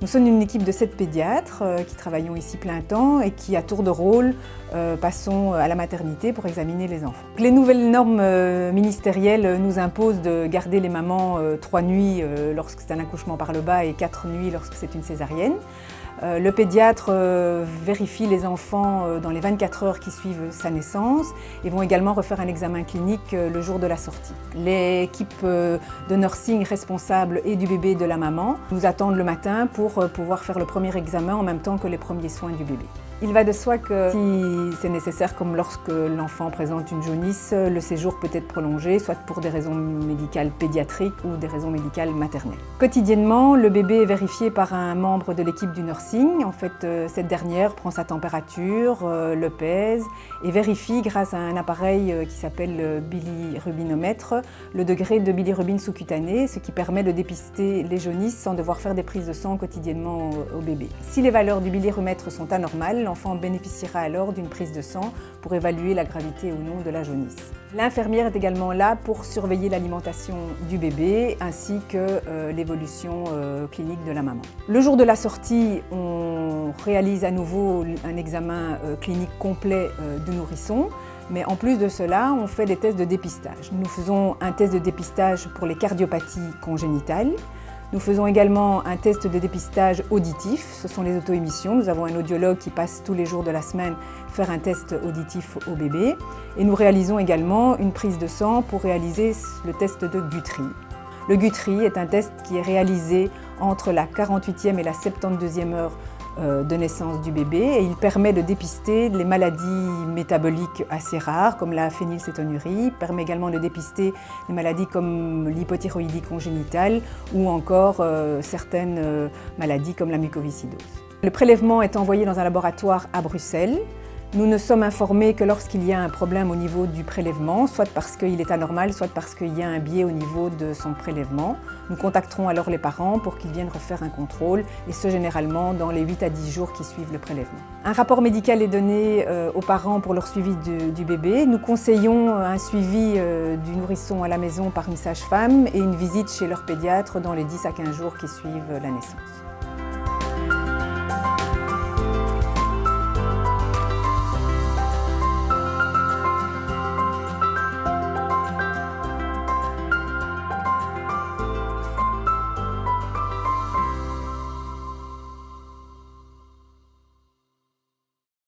Nous sommes une équipe de 7 pédiatres qui travaillons ici plein temps et qui, à tour de rôle, passons à la maternité pour examiner les enfants. Les nouvelles normes ministérielles nous imposent de garder les mamans 3 nuits lorsque c'est un accouchement par le bas et 4 nuits lorsque c'est une césarienne. Le pédiatre vérifie les enfants dans les 24 heures qui suivent sa naissance et vont également refaire un examen clinique le jour de la sortie. L'équipe de nursing responsable et du bébé et de la maman nous attendent le matin pour pouvoir faire le premier examen en même temps que les premiers soins du bébé. Il va de soi que si c'est nécessaire, comme lorsque l'enfant présente une jaunisse, le séjour peut être prolongé, soit pour des raisons médicales pédiatriques ou des raisons médicales maternelles. Quotidiennement, le bébé est vérifié par un membre de l'équipe du nursing. En fait, cette dernière prend sa température, le pèse et vérifie grâce à un appareil qui s'appelle le bilirubinomètre le degré de bilirubine sous-cutanée, ce qui permet de dépister les jaunisses sans devoir faire des prises de sang quotidiennement au bébé. Si les valeurs du bilirubimètre sont anormales, l'enfant bénéficiera alors d'une prise de sang pour évaluer la gravité ou non de la jaunisse. L'infirmière est également là pour surveiller l'alimentation du bébé ainsi que l'évolution clinique de la maman. Le jour de la sortie, on réalise à nouveau un examen clinique complet du nourrisson. Mais en plus de cela, on fait des tests de dépistage. Nous faisons un test de dépistage pour les cardiopathies congénitales. Nous faisons également un test de dépistage auditif, ce sont les auto-émissions. Nous avons un audiologue qui passe tous les jours de la semaine faire un test auditif au bébé. Et nous réalisons également une prise de sang pour réaliser le test de Guthrie. Le Guthrie est un test qui est réalisé entre la 48e et la 72e heure de naissance du bébé et il permet de dépister les maladies métaboliques assez rares comme la phénylcétonurie, permet également de dépister des maladies comme l'hypothyroïdie congénitale ou encore certaines maladies comme la mucoviscidose. Le prélèvement est envoyé dans un laboratoire à Bruxelles. Nous ne sommes informés que lorsqu'il y a un problème au niveau du prélèvement, soit parce qu'il est anormal, soit parce qu'il y a un biais au niveau de son prélèvement. Nous contacterons alors les parents pour qu'ils viennent refaire un contrôle, et ce généralement dans les 8 à 10 jours qui suivent le prélèvement. Un rapport médical est donné aux parents pour leur suivi du bébé. Nous conseillons un suivi du nourrisson à la maison par une sage-femme et une visite chez leur pédiatre dans les 10 à 15 jours qui suivent la naissance.